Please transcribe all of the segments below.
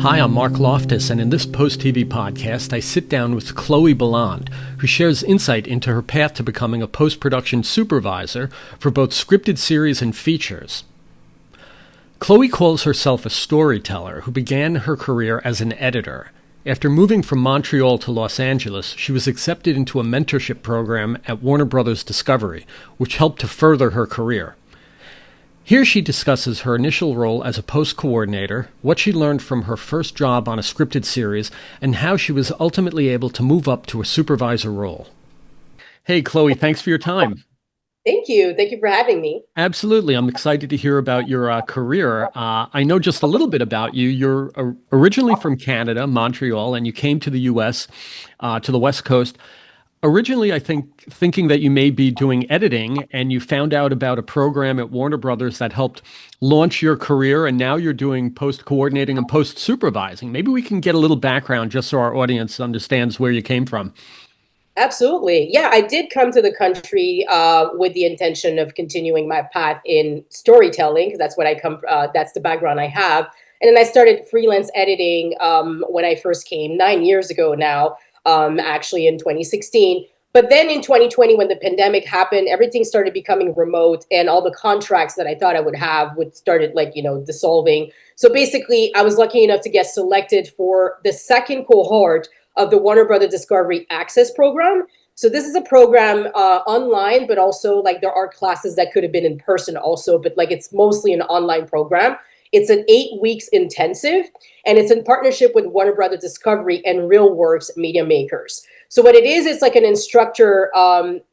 Hi, I'm Marc Loftus, and in this post-TV podcast, I sit down with Chloë Bellande, who shares insight into her path to becoming a post-production supervisor for both scripted series and features. Chloë calls herself a storyteller who began her career as an editor. After moving from Montreal to Los Angeles, she was accepted into a mentorship program at Warner Brothers Discovery, which helped to further her career. Here she discusses her initial role as a post coordinator, what she learned from her first job on a scripted series, and how she was ultimately able to move up to a supervisor role. Hey, Chloë, thanks for your time. Thank you. Thank you for having me. Absolutely. I'm excited to hear about your career. I know just a little bit about you. You're originally from Canada, Montreal, and you came to the U.S., to the West Coast. Originally, I think, thinking that you may be doing editing, and you found out about a program at Warner Brothers that helped launch your career, and now you're doing post-coordinating and post-supervising. Maybe we can get a little background just so our audience understands where you came from. Absolutely. Yeah, I did come to the country with the intention of continuing my path in storytelling, because that's what I come. That's the background I have. And then I started freelance editing when I first came 9 years ago now, actually in 2016. But then in 2020, when the pandemic happened, everything started becoming remote, and all the contracts that I thought I would have would started dissolving. So basically, I was lucky enough to get selected for the second cohort of the Warner Brothers Discovery Access Program. So this is a program online, but also there are classes that could have been in person also, but it's mostly an online program. It's an 8 weeks intensive, and it's in partnership with Warner Brothers Discovery and RealWorks Media Makers. So what it is, it's like an instructor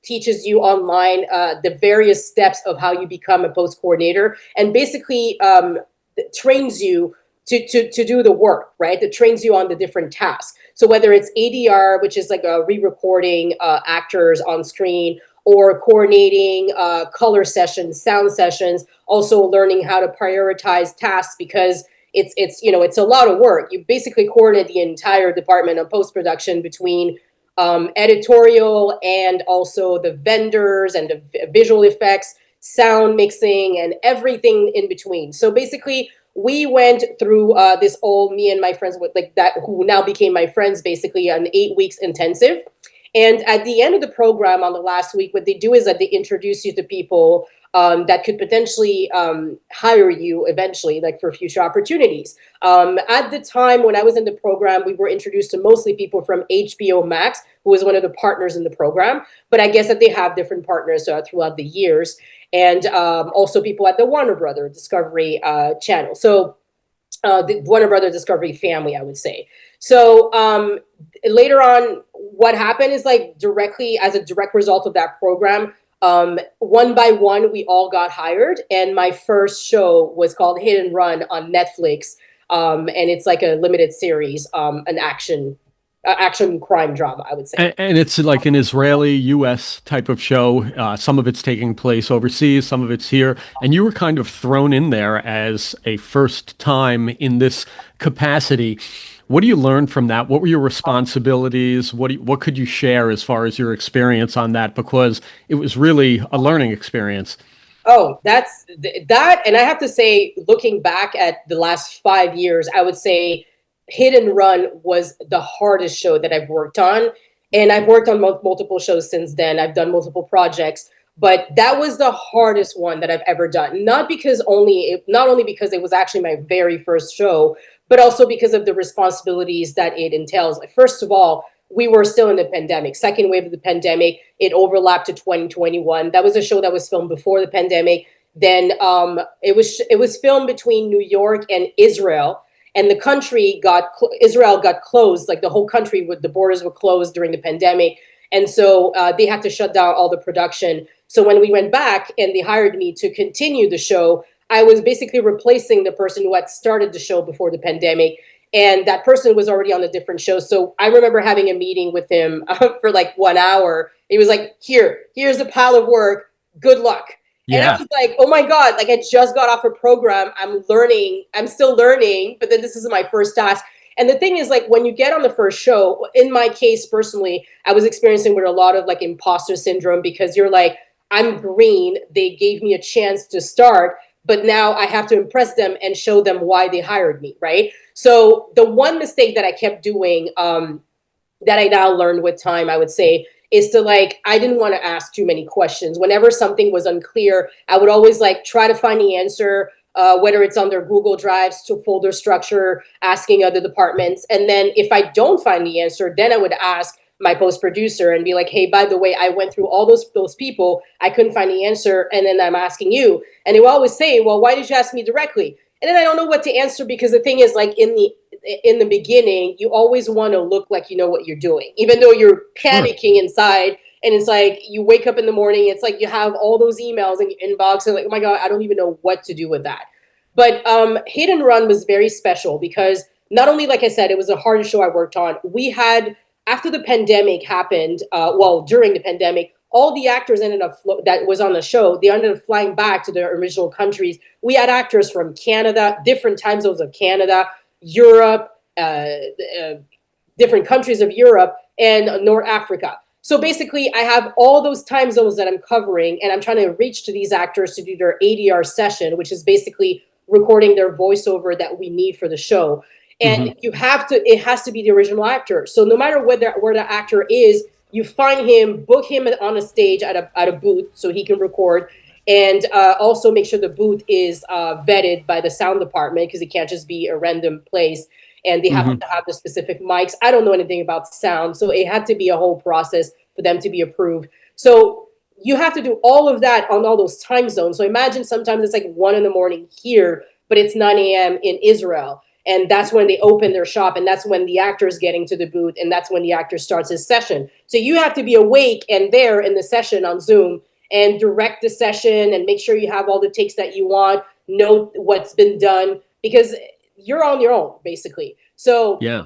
teaches you online the various steps of how you become a post coordinator, and basically trains you to do the work, right? That trains you on the different tasks. So whether it's ADR, which is like a re-recording actors on screen, or coordinating color sessions, sound sessions, also learning how to prioritize tasks, because it's a lot of work. You basically coordinate the entire department of post-production between editorial and also the vendors and the visual effects, sound mixing, and everything in between. So basically, we went through me and my friends who now became my friends, basically an 8 weeks intensive. And at the end of the program on the last week, what they do is that they introduce you to people that could potentially hire you eventually, for future opportunities. At the time when I was in the program, we were introduced to mostly people from HBO Max, who was one of the partners in the program. But I guess that they have different partners throughout the years. And also people at the Warner Brothers Discovery channel. So the Warner Brothers Discovery family, I would say. So later on, what happened is directly as a direct result of that program, one by one, we all got hired. And my first show was called Hit and Run on Netflix. And it's like a limited series, an action crime drama, I would say. And it's like an Israeli-U.S. type of show. Some of it's taking place overseas, some of it's here. And you were kind of thrown in there as a first time in this capacity. What do you learn from that? What were your responsibilities? What could you share as far as your experience on that? Because it was really a learning experience. Oh, that's that. And I have to say, looking back at the last 5 years, I would say Hit and Run was the hardest show that I've worked on. And I've worked on multiple shows since then. I've done multiple projects, but that was the hardest one that I've ever done. Not only because it was actually my very first show, but also because of the responsibilities that it entails. First of all, we were still in the pandemic, second wave of the pandemic. It overlapped to 2021. That was a show that was filmed before the pandemic. Then it was filmed between New York and Israel. And the country Israel got closed, the whole country, the borders were closed during the pandemic. And so they had to shut down all the production. So when we went back and they hired me to continue the show, I was basically replacing the person who had started the show before the pandemic. And that person was already on a different show. So I remember having a meeting with him for 1 hour. He was like, here's a pile of work. Good luck. Yeah. And I was like, oh my God, I just got off a program. I'm still learning, but then this is my first task. And the thing is, when you get on the first show, in my case personally, I was experiencing with a lot of imposter syndrome, because you're I'm green. They gave me a chance to start, but now I have to impress them and show them why they hired me, right? So the one mistake that I kept doing, that I now learned with time, I would say, is to like, I didn't want to ask too many questions. Whenever something was unclear, I would always like try to find the answer, whether it's on their Google Drives to folder structure, asking other departments. And then if I don't find the answer, then I would ask my post producer and be like, hey, by the way, I went through all those people, I couldn't find the answer, and then I'm asking you. And they will always say, well, why did you ask me directly? And then I don't know what to answer, because the thing is, like, in the beginning, you always want to look like you know what you're doing, even though you're panicking inside. And it's like you wake up in the morning, it's like you have all those emails in your inbox, and like, oh my God, I don't even know what to do with that. But Hit and Run was very special because not only, like I said, it was the hardest show I worked on. We had, after the pandemic happened, during the pandemic, all the actors ended up that was on the show, they ended up flying back to their original countries. We had actors from Canada, different time zones of Canada, Europe, different countries of Europe, and North Africa. So basically, I have all those time zones that I'm covering, and I'm trying to reach to these actors to do their ADR session, which is basically recording their voiceover that we need for the show. And you have to, it has to be the original actor. So no matter where the actor is, you find him, book him on a stage at a booth so he can record, and also make sure the booth is vetted by the sound department, because it can't just be a random place, and they have to have the specific mics. I don't know anything about sound, so it had to be a whole process for them to be approved. So you have to do all of that on all those time zones. So imagine sometimes it's like 1 a.m. here, but it's 9 a.m. in Israel. And that's when they open their shop, and that's when the actor is getting to the booth, and that's when the actor starts his session. So you have to be awake and there in the session on Zoom and direct the session and make sure you have all the takes that you want, know what's been done, because you're on your own, basically. So yeah.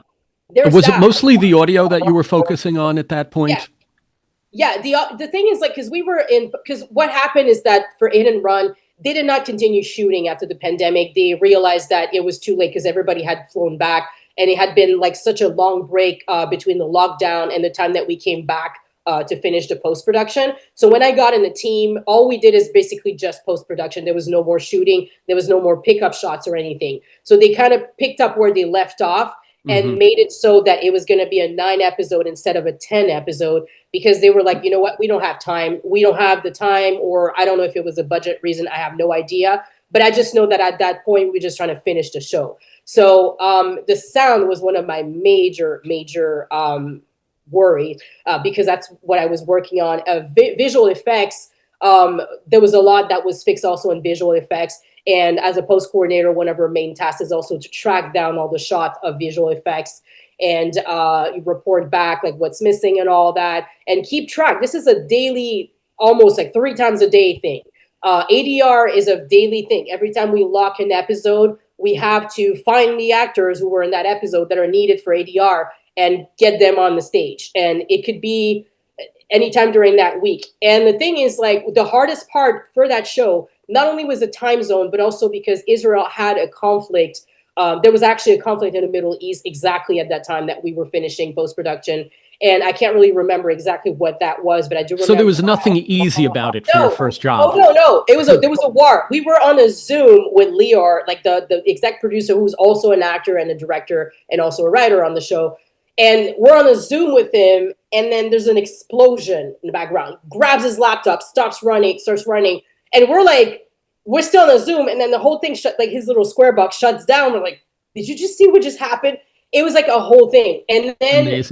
There's Was that. it mostly the audio that you were focusing on at that point? Yeah. The thing is, like, because what happened is that for Hit and Run, they did not continue shooting after the pandemic. They realized that it was too late because everybody had flown back, and it had been like such a long break between the lockdown and the time that we came back to finish the post-production. So when I got in the team, all we did is basically just post-production. There was no more shooting. There was no more pickup shots or anything. So they kind of picked up where they left off and made it so that it was going to be a 9 episode instead of a 10 episode, because they were like, you know what, we don't have time. We don't have the time, or I don't know if it was a budget reason. I have no idea. But I just know that at that point, we're just trying to finish the show. So the sound was one of my major worry, because that's what I was working on. Visual effects, there was a lot that was fixed also in visual effects. And as a post coordinator, one of our main tasks is also to track down all the shots of visual effects and report back like what's missing and all that, and keep track. This is a daily, almost like 3 times a day thing. ADR is a daily thing. Every time we lock an episode, we have to find the actors who were in that episode that are needed for ADR and get them on the stage. And it could be anytime during that week. And the thing is, like, the hardest part for that show, not only was the time zone, but also because Israel had a conflict. There was actually a conflict in the Middle East exactly at that time that we were finishing post-production. And I can't really remember exactly what that was, but I do remember. So there was nothing easy about it for your first job. Oh, no. There was a war. We were on a Zoom with Lior, like the exec producer, who's also an actor and a director and also a writer on the show. And we're on a Zoom with him, and then there's an explosion in the background. Grabs his laptop, starts running, and we're still on a Zoom, and then the whole thing like his little square box shuts down. We're like, did you just see what just happened? It was like a whole thing. And then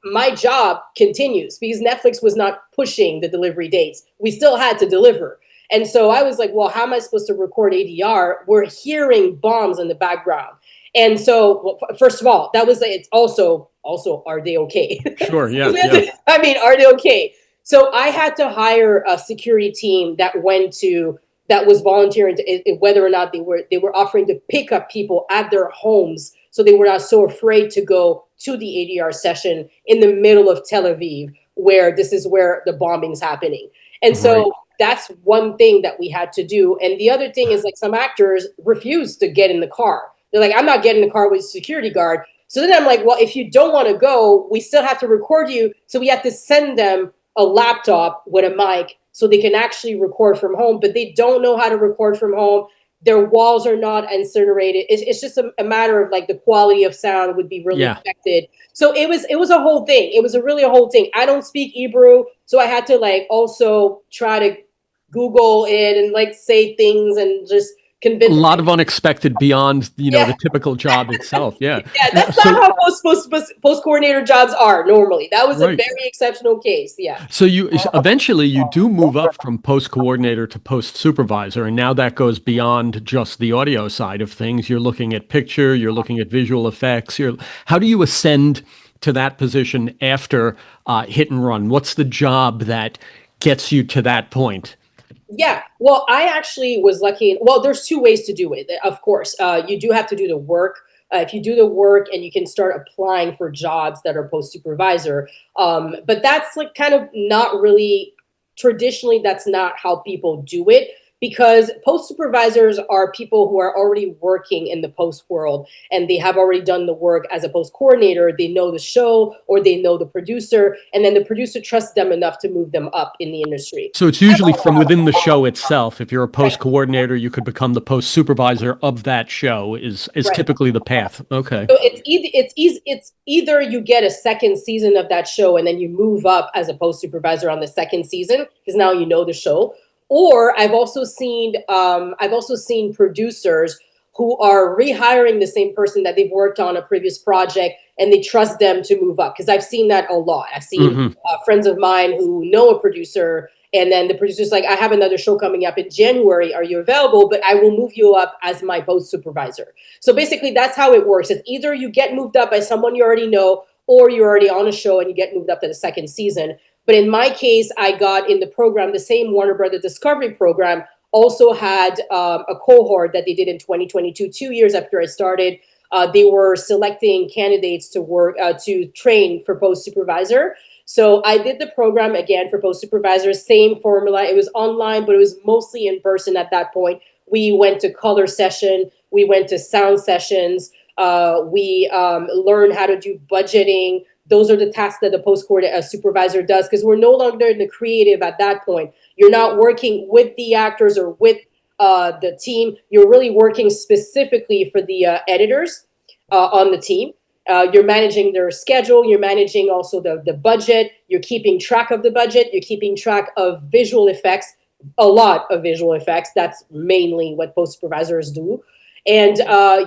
my job continues because Netflix was not pushing the delivery dates. We still had to deliver. And so I was like, well, how am I supposed to record ADR? We're hearing bombs in the background. And so, first of all, that was it's also, are they okay? Sure, yeah. I mean, are they okay? So I had to hire a security team that was volunteering to, whether or not they were offering to pick up people at their homes, so they were not so afraid to go to the ADR session in the middle of Tel Aviv, where this is where the bombing's happening. And so that's one thing that we had to do. And the other thing is, like, some actors refuse to get in the car. They're like, I'm not getting in the car with a security guard. So then I'm like, well, if you don't want to go, we still have to record you. So we have to send them a laptop with a mic so they can actually record from home, but they don't know how to record from home. Their walls are not incinerated. It's just a matter of like the quality of sound would be really affected. So it was a whole thing. It was really a whole thing. I don't speak Hebrew, so I had to like also try to Google it and like say things and just convince. A lot of unexpected beyond, the typical job itself. Yeah. Yeah, that's not how post coordinator jobs are normally. That was a very exceptional case. Yeah. So you eventually you do move up from post coordinator to post supervisor, and now that goes beyond just the audio side of things. You're looking at picture, you're looking at visual effects. How do you ascend to that position after hit and run? What's the job that gets you to that point? Yeah, well, I actually was lucky. Well, there's two ways to do it. Of course, you do have to do the work. If you do the work and you can start applying for jobs that are post supervisor, but that's like kind of not really traditionally, that's not how people do it, because post supervisors are people who are already working in the post world and they have already done the work as a post coordinator. They know the show or they know the producer, and then the producer trusts them enough to move them up in the industry. So it's usually from within the show itself. If you're a post coordinator, you could become the post supervisor of that show is typically the path. Okay. So it's either you get a second season of that show and then you move up as a post supervisor on the second season because now you know the show. Or I've also seen producers who are rehiring the same person that they've worked on a previous project and they trust them to move up, because I've seen that a lot. I've seen friends of mine who know a producer, and then the producer's like, I have another show coming up in January. Are you available? But I will move you up as my post supervisor. So basically that's how it works. It's either you get moved up by someone you already know, or you're already on a show and you get moved up to the second season. But in my case, I got in the program, the same Warner Brothers Discovery program also had a cohort that they did in 2022, 2 years after I started. They were selecting candidates to work, to train for post supervisor. So I did the program again for post supervisor, same formula. It was online, but it was mostly in person at that point. We went to color session. We went to sound sessions. We learned how to do budgeting. Those are the tasks that the post supervisor does, because we're no longer in the creative at that point. You're not working with the actors or with the team. You're really working specifically for the editors on the team. You're managing their schedule. You're managing also the budget. You're keeping track of the budget. You're keeping track of visual effects, a lot of visual effects. That's mainly what post supervisors do. And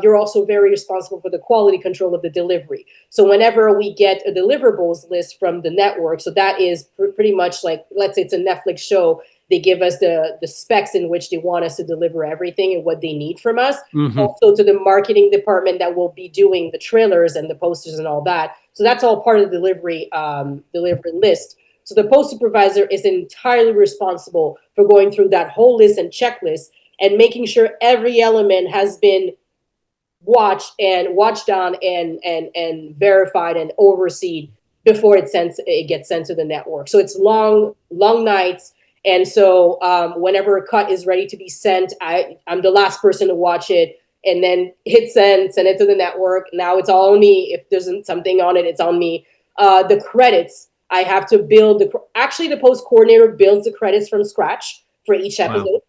you're also very responsible for the quality control of the delivery. So whenever we get a deliverables list from the network, so that is pretty much like, let's say it's a Netflix show, they give us the specs in which they want us to deliver everything and what they need from us. Also to the marketing department that will be doing the trailers and the posters and all that. So that's all part of the delivery list. So the post supervisor is entirely responsible for going through that whole list and checklist and making sure every element has been watched on and verified and overseen before it gets sent to the network. So it's long nights. And so whenever a cut is ready to be sent, I'm the last person to watch it and then hit send it to the network. Now it's all on me. If there's something on it, it's on me. The credits, I have to build actually the post coordinator builds the credits from scratch for each episode. Wow.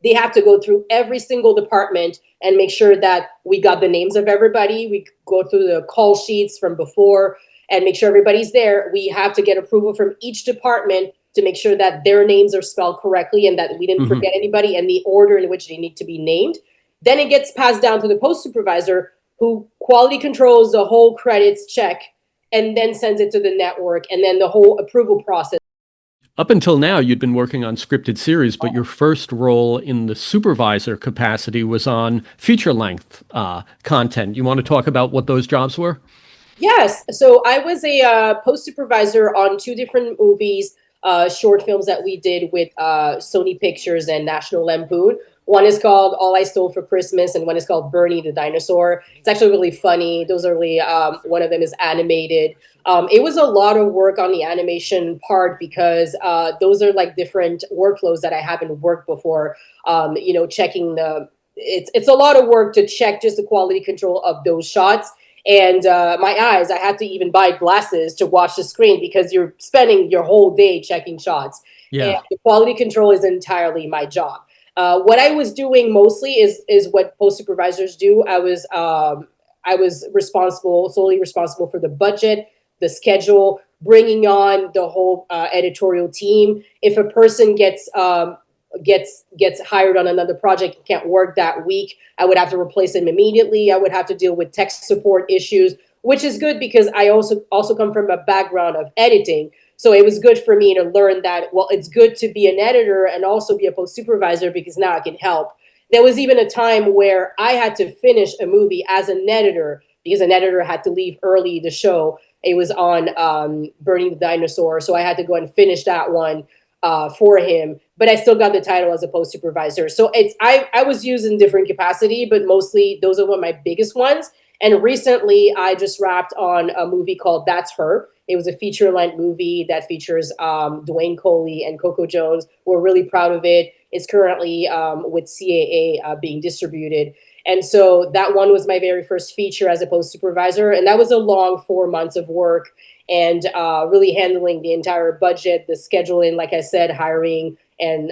They have to go through every single department and make sure that we got the names of everybody. We go through the call sheets from before and make sure everybody's there. We have to get approval from each department to make sure that their names are spelled correctly and that we didn't forget anybody and the order in which they need to be named. Then it gets passed down to the post supervisor, who quality controls the whole credits check and then sends it to the network, and then the whole approval process. Up until now, you'd been working on scripted series, but your first role in the supervisor capacity was on feature-length content. You want to talk about what those jobs were? Yes. So I was a post supervisor on 2 different movies, short films that we did with Sony Pictures and National Lampoon. One is called All I Stole for Christmas, and one is called Bernie the Dinosaur. It's actually really funny. Those are really, one of them is animated. It was a lot of work on the animation part because those are like different workflows that I haven't worked before. Checking it's a lot of work to check just the quality control of those shots. And my eyes, I had to even buy glasses to watch the screen because you're spending your whole day checking shots. Yeah. the quality control is entirely my job. What I was doing mostly is what post supervisors do. I was solely responsible for the budget, the schedule, bringing on the whole editorial team. If a person gets hired on another project and can't work that week, I would have to replace them immediately. I would have to deal with tech support issues, which is good because I also come from a background of editing. So it was good for me to learn that, well, it's good to be an editor and also be a post supervisor because now I can help. There was even a time where I had to finish a movie as an editor because an editor had to leave early the show. It was on Burning the Dinosaur. So I had to go and finish that one for him, but I still got the title as a post supervisor. So I was used in different capacity, but mostly those are one of my biggest ones. And recently I just wrapped on a movie called That's Her. It was a feature-length movie that features Dwayne Coley and Coco Jones. We're really proud of it. It's currently with CAA being distributed. And so that one was my very first feature as a post supervisor. And that was a long 4 months of work and really handling the entire budget, the scheduling, like I said, hiring and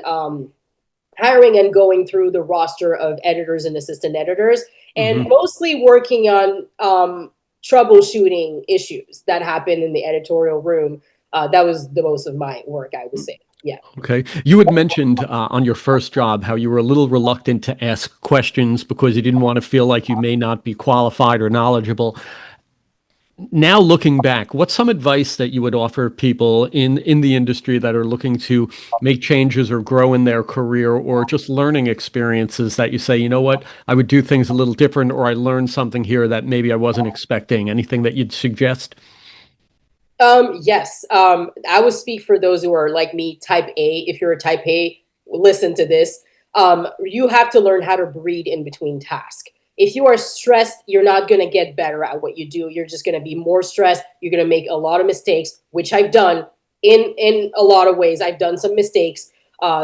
going through the roster of editors and assistant editors, and mostly working on troubleshooting issues that happen in the editorial room. That was the most of my work, I would say. Yeah. Okay. You had mentioned on your first job how you were a little reluctant to ask questions because you didn't want to feel like you may not be qualified or knowledgeable. Now, looking back, what's some advice that you would offer people in the industry that are looking to make changes or grow in their career, or just learning experiences that you say, you know what, I would do things a little different, or I learned something here that maybe I wasn't expecting? Anything that you'd suggest? Yes. I would speak for those who are like me, type A. If you're a type A, listen to this. You have to learn how to breathe in between tasks. If you are stressed, you're not going to get better at what you do. You're just going to be more stressed. You're going to make a lot of mistakes, which I've done in a lot of ways. I've done some mistakes,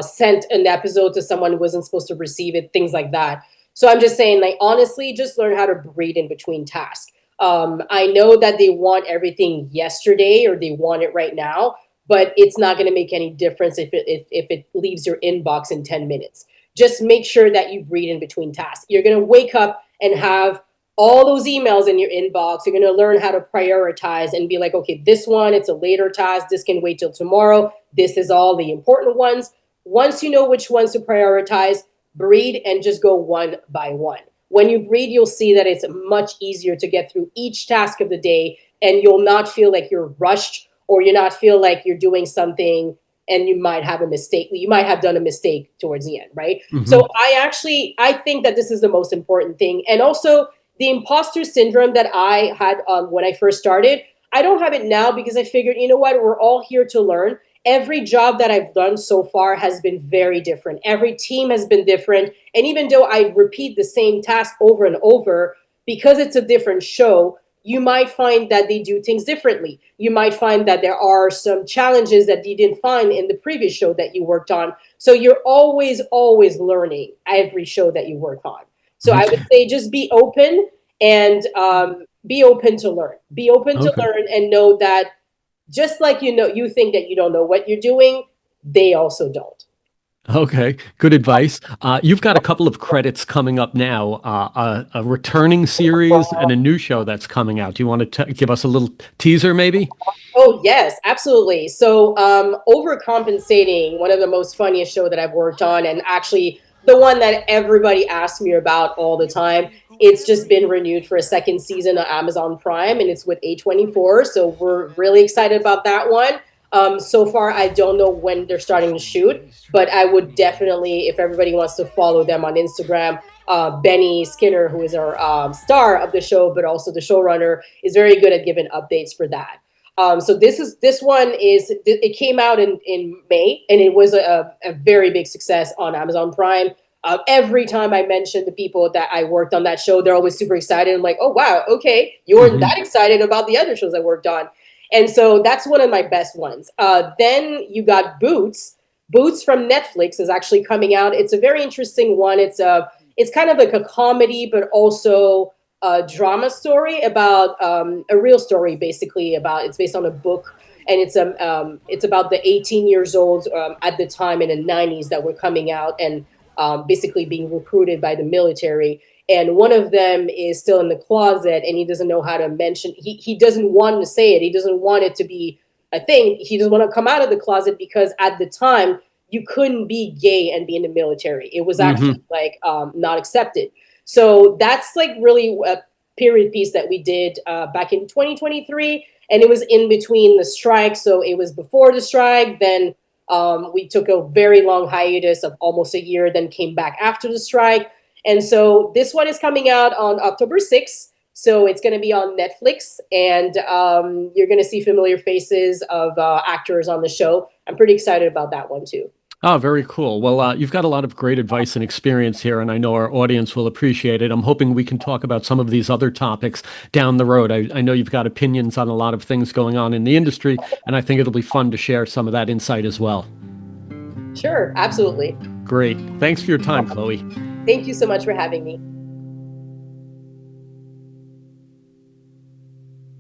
sent an episode to someone who wasn't supposed to receive it, things like that. So I'm just saying, like, honestly, just learn how to breathe in between tasks. I know that they want everything yesterday or they want it right now, but it's not going to make any difference if it leaves your inbox in 10 minutes. Just make sure that you breathe in between tasks. You're going to wake up and have all those emails in your inbox. You're going to learn how to prioritize and be like, okay, this one, it's a later task. This can wait till tomorrow. This is all the important ones. Once you know which ones to prioritize, breathe and just go one by one. When you breathe, you'll see that it's much easier to get through each task of the day, and you'll not feel like you're rushed, or you not feel like you're doing something and you might have a mistake. You might have done a mistake towards the end, right? So I think that this is the most important thing. And also the imposter syndrome that I had when I first started, I don't have it now because I figured, you know what, we're all here to learn. Every job that I've done so far has been very different. Every team has been different. And even though I repeat the same task over and over, because it's a different show, you might find that they do things differently. You might find that there are some challenges that you didn't find in the previous show that you worked on. So you're always learning every show that you work on. So I would say just be open and be open to learn. Be open to learn and know that just like you think that you don't know what you're doing, they also don't. Okay, good advice. You've got a couple of credits coming up now, a returning series and a new show that's coming out. Do you want to give us a little teaser, maybe? Oh, yes, absolutely. So Overcompensating, one of the most funniest show that I've worked on, and actually the one that everybody asks me about all the time. It's just been renewed for a second season on Amazon Prime, and it's with A24. So we're really excited about that one. So far, I don't know when they're starting to shoot, but I would definitely, if everybody wants to follow them on Instagram, Benny Skinner, who is our star of the show, but also the showrunner, is very good at giving updates for that. So it came out in May, and it was a very big success on Amazon Prime. Every time I mention the people that I worked on that show, they're always super excited. I'm like, oh, wow, okay, you weren't that excited about the other shows I worked on. And so that's one of my best ones. Then you got Boots. Boots from Netflix is actually coming out. It's a very interesting one. It's kind of like a comedy, but also a drama story about a real story, basically. It's based on a book. and it's about the 18 years old at the time in the 90s that were coming out and basically being recruited by the military. And one of them is still in the closet, and he doesn't know how to mention. He doesn't want to say it. He doesn't want it to be a thing. He doesn't want to come out of the closet because at the time you couldn't be gay and be in the military. It was actually like not accepted. So that's like really a period piece that we did back in 2023, and it was in between the strike. So it was before the strike. Then we took a very long hiatus of almost a year, then came back after the strike. And so this one is coming out on October 6th. So it's going to be on Netflix, and you're going to see familiar faces of actors on the show. I'm pretty excited about that one too. Oh, very cool. Well, you've got a lot of great advice and experience here, and I know our audience will appreciate it. I'm hoping we can talk about some of these other topics down the road. I know you've got opinions on a lot of things going on in the industry, and I think it'll be fun to share some of that insight as well. Sure, absolutely. Great. Thanks for your time, Chloë. Thank you so much for having me.